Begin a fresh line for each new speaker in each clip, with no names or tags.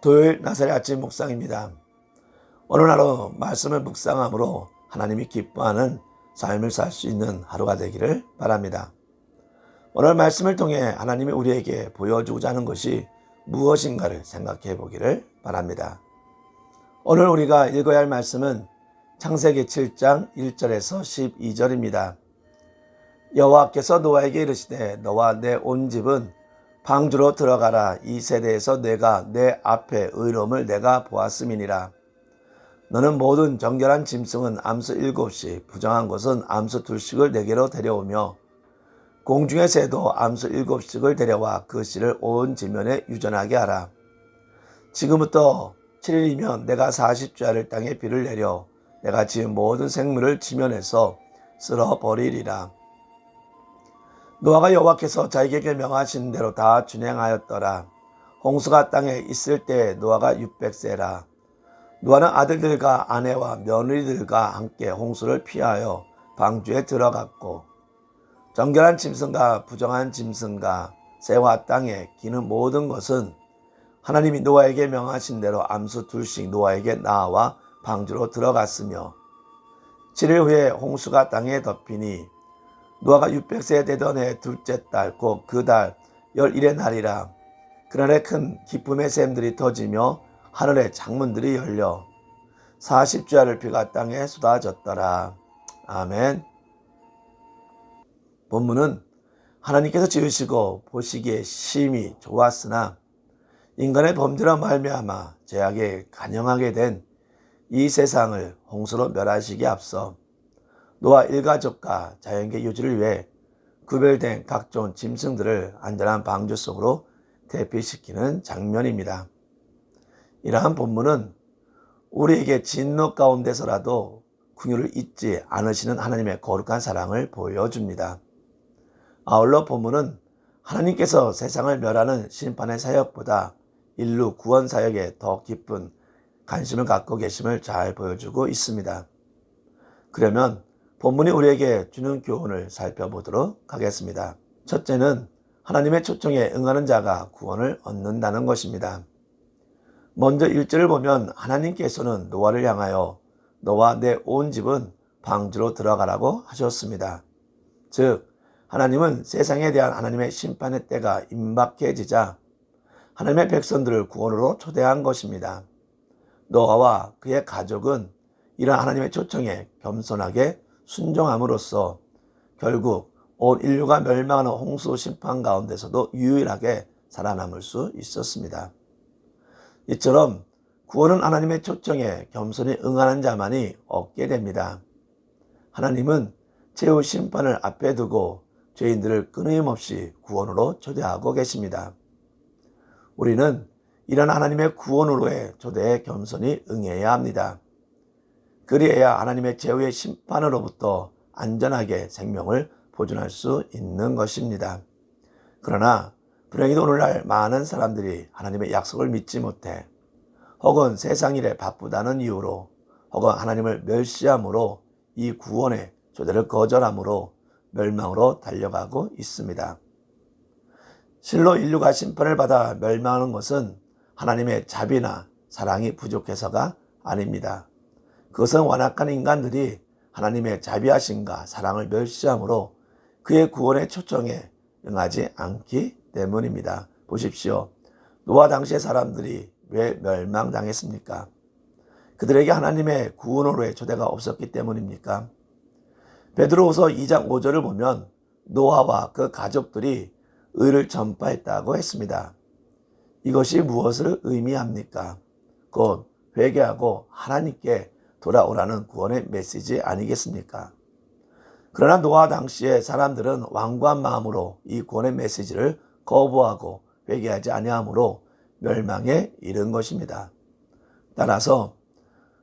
토요일 나사렛 아침 묵상입니다. 오늘 하루 말씀을 묵상함으로 하나님이 기뻐하는 삶을 살 수 있는 하루가 되기를 바랍니다. 오늘 말씀을 통해 하나님이 우리에게 보여주고자 하는 것이 무엇인가를 생각해 보기를 바랍니다. 오늘 우리가 읽어야 할 말씀은 창세기 7장 1절에서 12절입니다. 여호와께서 노아에게 이르시되 너와 내 온 집은 방주로 들어가라. 이 세대에서 내가 내 앞에 의로움을 내가 보았음이니라. 너는 모든 정결한 짐승은 암수 7씩 부정한 것은 암수 2씩을 내게로 데려오며 공중의 새도 암수 7씩을 데려와 그 씨를 온 지면에 유전하게 하라. 지금부터 7일이면 내가 40주야를 땅에 비를 내려 내가 지은 모든 생물을 지면에서 쓸어버리리라. 노아가 여호와께서 자기에게 명하신 대로 다 준행하였더라. 홍수가 땅에 있을 때 노아가 600세라. 노아는 아들들과 아내와 며느리들과 함께 홍수를 피하여 방주에 들어갔고 정결한 짐승과 부정한 짐승과 새와 땅에 기는 모든 것은 하나님이 노아에게 명하신 대로 암수 2씩 노아에게 나와 방주로 들어갔으며 7일 후에 홍수가 땅에 덮이니 노아가 600세 되던 해 둘째 달 곧 그 달 11의 날이라. 그날에 큰 기쁨의 샘들이 터지며 하늘의 창문들이 열려 40주야를 비가 땅에 쏟아졌더라. 아멘. 본문은 하나님께서 지으시고 보시기에 심히 좋았으나 인간의 범죄로 말미암아 죄악에 간영하게 된 이 세상을 홍수로 멸하시기에 앞서 노아 일가족과 자연계 유지를 위해 구별된 각종 짐승들을 안전한 방주 속으로 대피시키는 장면입니다. 이러한 본문은 우리에게 진노 가운데서라도 긍휼을 잊지 않으시는 하나님의 거룩한 사랑을 보여줍니다. 아울러 본문은 하나님께서 세상을 멸하는 심판의 사역보다 인류 구원 사역에 더 깊은 관심을 갖고 계심을 잘 보여주고 있습니다. 그러면 본문이 우리에게 주는 교훈을 살펴보도록 하겠습니다. 첫째는 하나님의 초청에 응하는 자가 구원을 얻는다는 것입니다. 먼저 1절을 보면 하나님께서는 노아를 향하여 너와 내 온 집은 방주로 들어가라고 하셨습니다. 즉 하나님은 세상에 대한 하나님의 심판의 때가 임박해지자 하나님의 백성들을 구원으로 초대한 것입니다. 노아와 그의 가족은 이러한 하나님의 초청에 겸손하게 순종함으로써 결국 온 인류가 멸망하는 홍수 심판 가운데서도 유일하게 살아남을 수 있었습니다. 이처럼 구원은 하나님의 초청에 겸손히 응하는 자만이 얻게 됩니다. 하나님은 최후 심판을 앞에 두고 죄인들을 끊임없이 구원으로 초대하고 계십니다. 우리는 이런 하나님의 구원으로의 초대에 겸손히 응해야 합니다. 그리해야 하나님의 최후의 심판으로부터 안전하게 생명을 보존할 수 있는 것입니다. 그러나 불행히도 오늘날 많은 사람들이 하나님의 약속을 믿지 못해 혹은 세상 일에 바쁘다는 이유로 혹은 하나님을 멸시함으로 이 구원의 초대를 거절함으로 멸망으로 달려가고 있습니다. 실로 인류가 심판을 받아 멸망하는 것은 하나님의 자비나 사랑이 부족해서가 아닙니다. 그것은 완악한 인간들이 하나님의 자비하심과 사랑을 멸시함으로 그의 구원의 초청에 응하지 않기 때문입니다. 보십시오. 노아 당시의 사람들이 왜 멸망당했습니까? 그들에게 하나님의 구원으로의 초대가 없었기 때문입니까? 베드로후서 2장 5절을 보면 노아와 그 가족들이 의를 전파했다고 했습니다. 이것이 무엇을 의미합니까? 곧 회개하고 하나님께 돌아오라는 구원의 메시지 아니겠습니까? 그러나 노아 당시의 사람들은 완고한 마음으로 이 구원의 메시지를 거부하고 회개하지 아니하므로 멸망에 이른 것입니다. 따라서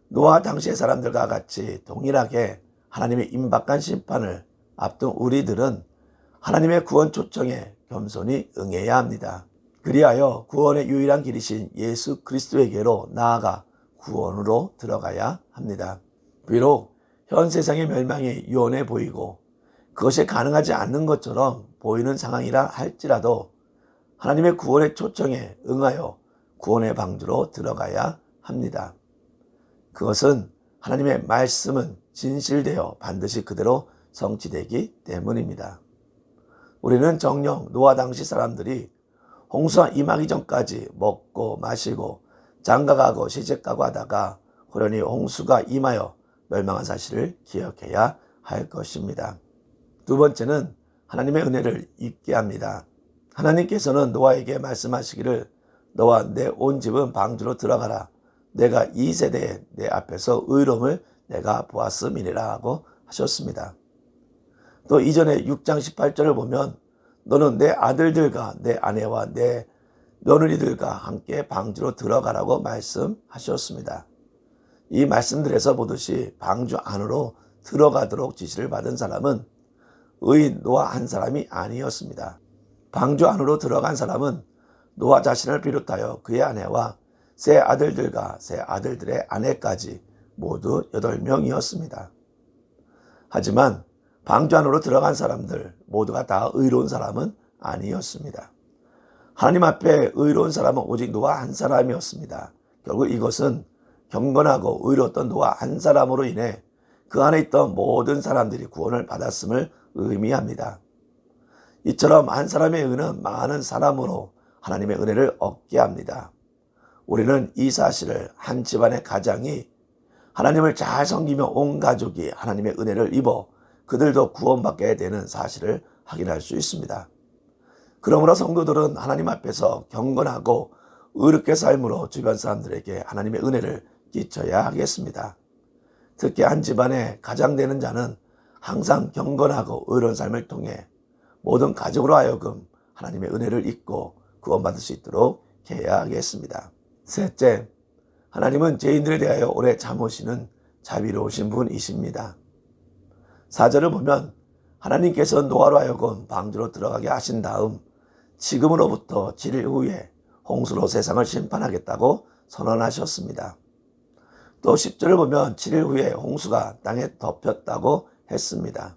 노아 당시의 사람들과 같이 동일하게 하나님의 임박한 심판을 앞둔 우리들은 하나님의 구원 초청에 겸손히 응해야 합니다. 그리하여 구원의 유일한 길이신 예수 그리스도에게로 나아가 구원으로 들어가야 합니다. 비록 현 세상의 멸망이 유언해 보이고 그것이 가능하지 않는 것처럼 보이는 상황이라 할지라도 하나님의 구원의 초청에 응하여 구원의 방주로 들어가야 합니다. 그것은 하나님의 말씀은 진실되어 반드시 그대로 성취되기 때문입니다. 우리는 정녕 노아 당시 사람들이 홍수가 임하기 전까지 먹고 마시고 장가가고 시집가고 하다가 호련히 홍수가 임하여 멸망한 사실을 기억해야 할 것입니다. 두 번째는 하나님의 은혜를 잊게 합니다. 하나님께서는 노아에게 말씀하시기를 너와 내 온 집은 방주로 들어가라. 내가 이 세대에 내 앞에서 의로움을 내가 보았음이니라 하고 하셨습니다. 또 이전에 6장 18절을 보면 너는 내 아들들과 내 아내와 내 며느리들과 함께 방주로 들어가라고 말씀하셨습니다. 이 말씀들에서 보듯이 방주 안으로 들어가도록 지시를 받은 사람은 의인 노아 한 사람이 아니었습니다. 방주 안으로 들어간 사람은 노아 자신을 비롯하여 그의 아내와 세 아들들과 세 아들들의 아내까지 모두 8명이었습니다. 하지만 방주 안으로 들어간 사람들 모두가 다 의로운 사람은 아니었습니다. 하나님 앞에 의로운 사람은 오직 노아 한 사람이었습니다. 결국 이것은 경건하고 의로웠던 노아 한 사람으로 인해 그 안에 있던 모든 사람들이 구원을 받았음을 의미합니다. 이처럼 한 사람의 의는 많은 사람으로 하나님의 은혜를 얻게 합니다. 우리는 이 사실을 한 집안의 가장이 하나님을 잘 섬기며 온 가족이 하나님의 은혜를 입어 그들도 구원받게 되는 사실을 확인할 수 있습니다. 그러므로 성도들은 하나님 앞에서 경건하고 의롭게 삶으로 주변 사람들에게 하나님의 은혜를 끼쳐야 하겠습니다. 특히 한 집안의 가장 되는 자는 항상 경건하고 의로운 삶을 통해 모든 가족으로 하여금 하나님의 은혜를 잊고 구원받을 수 있도록 해야 하겠습니다. 셋째, 하나님은 죄인들에 대하여 오래 참으시는 자비로우신 분이십니다. 4절을 보면 하나님께서 노아로 하여금 방주로 들어가게 하신 다음 지금으로부터 7일 후에 홍수로 세상을 심판하겠다고 선언하셨습니다. 또 10절을 보면 7일 후에 홍수가 땅에 덮였다고 했습니다.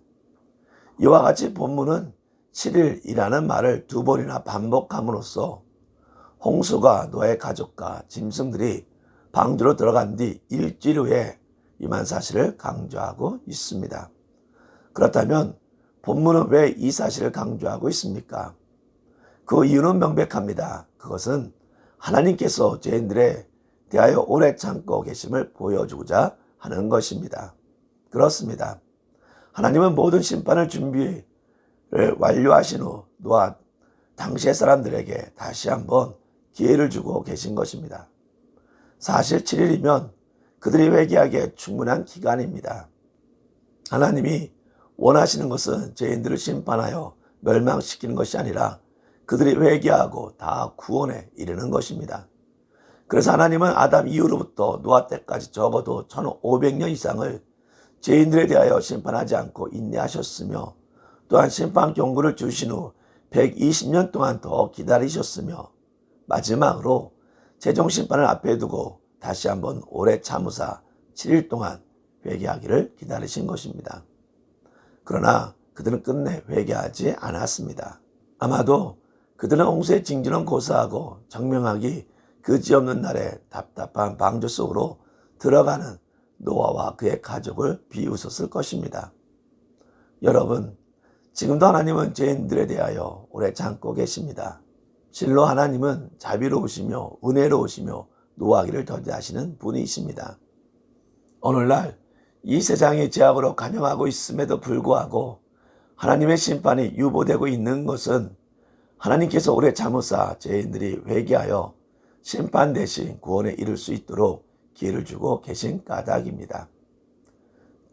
이와 같이 본문은 7일이라는 말을 2번이나 반복함으로써 홍수가 노아의 가족과 짐승들이 방주로 들어간 뒤 일주일 후에 임한 사실을 강조하고 있습니다. 그렇다면 본문은 왜 이 사실을 강조하고 있습니까? 그 이유는 명백합니다. 그것은 하나님께서 죄인들에 대하여 오래 참고 계심을 보여주고자 하는 것입니다. 그렇습니다. 하나님은 모든 심판을 준비를 완료하신 후 노아 당시의 사람들에게 다시 한번 기회를 주고 계신 것입니다. 사실 7일이면 그들이 회개하기에 충분한 기간입니다. 하나님이 원하시는 것은 죄인들을 심판하여 멸망시키는 것이 아니라 그들이 회개하고 다 구원에 이르는 것입니다. 그래서 하나님은 아담 이후로부터 노아 때까지 적어도 1500년 이상을 죄인들에 대하여 심판하지 않고 인내하셨으며 또한 심판 경고를 주신 후 120년 동안 더 기다리셨으며 마지막으로 최종 심판을 앞에 두고 다시 한번 오래 참으사 7일 동안 회개하기를 기다리신 것입니다. 그러나 그들은 끝내 회개하지 않았습니다. 아마도 그들은 홍수의 징조는 고사하고 정명하기 그지없는 날에 답답한 방주 속으로 들어가는 노아와 그의 가족을 비웃었을 것입니다. 여러분, 지금도 하나님은 죄인들에 대하여 오래 참고 계십니다. 실로 하나님은 자비로우시며 은혜로우시며 노하기를 더디하시는 분이십니다. 오늘날 이 세상이 죄악으로 간영하고 있음에도 불구하고 하나님의 심판이 유보되고 있는 것은 하나님께서 오래 참으사 죄인들이 회개하여 심판 대신 구원에 이를 수 있도록 기회를 주고 계신 까닭입니다.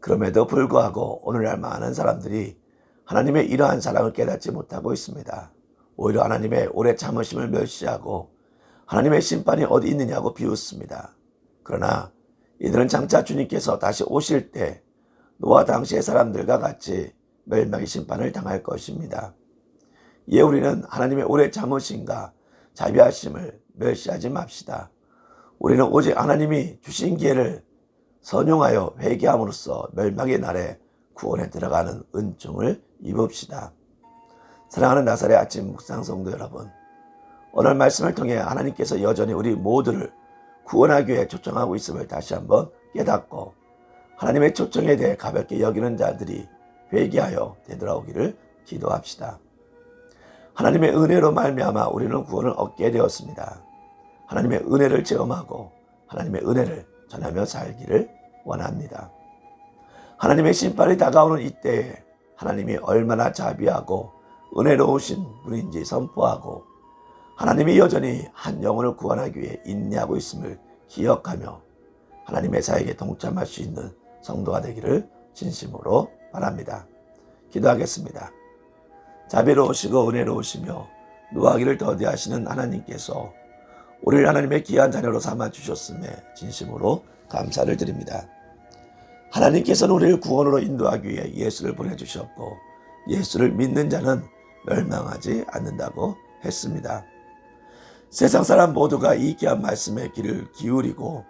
그럼에도 불구하고 오늘날 많은 사람들이 하나님의 이러한 사랑을 깨닫지 못하고 있습니다. 오히려 하나님의 오래 참으심을 멸시하고 하나님의 심판이 어디 있느냐고 비웃습니다. 그러나 이들은 장차 주님께서 다시 오실 때 노아 당시의 사람들과 같이 멸망의 심판을 당할 것입니다. 이에 우리는 하나님의 오래 참으심과 자비하심을 멸시하지 맙시다. 우리는 오직 하나님이 주신 기회를 선용하여 회개함으로써 멸망의 날에 구원에 들어가는 은총을 입읍시다. 사랑하는 나사렛 아침 묵상 성도 여러분, 오늘 말씀을 통해 하나님께서 여전히 우리 모두를 구원하기 위해 초청하고 있음을 다시 한번 깨닫고 하나님의 초청에 대해 가볍게 여기는 자들이 회개하여 되돌아오기를 기도합시다. 하나님의 은혜로 말미암아 우리는 구원을 얻게 되었습니다. 하나님의 은혜를 체험하고 하나님의 은혜를 전하며 살기를 원합니다. 하나님의 심판이 다가오는 이때에 하나님이 얼마나 자비하고 은혜로우신 분인지 선포하고 하나님이 여전히 한 영혼을 구원하기 위해 인내하고 있음을 기억하며 하나님의 사역에 동참할 수 있는 성도가 되기를 진심으로 바랍니다. 기도하겠습니다. 자비로우시고 은혜로우시며 노하기를 더디하시는 하나님께서 우리를 하나님의 귀한 자녀로 삼아주셨음에 진심으로 감사를 드립니다. 하나님께서는 우리를 구원으로 인도하기 위해 예수를 보내주셨고 예수를 믿는 자는 멸망하지 않는다고 했습니다. 세상 사람 모두가 이 귀한 말씀에 귀를 기울이고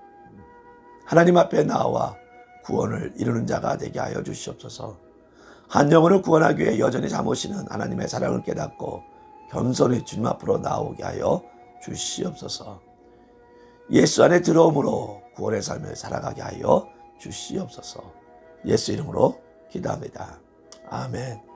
하나님 앞에 나와 구원을 이루는 자가 되게 하여 주시옵소서. 한 영혼을 구원하기 위해 여전히 참으시는 하나님의 사랑을 깨닫고 겸손히 주님 앞으로 나오게 하여 주시옵소서. 예수 안에 들어옴으로 구원의 삶을 살아가게 하여 주시옵소서. 예수 이름으로 기도합니다. 아멘.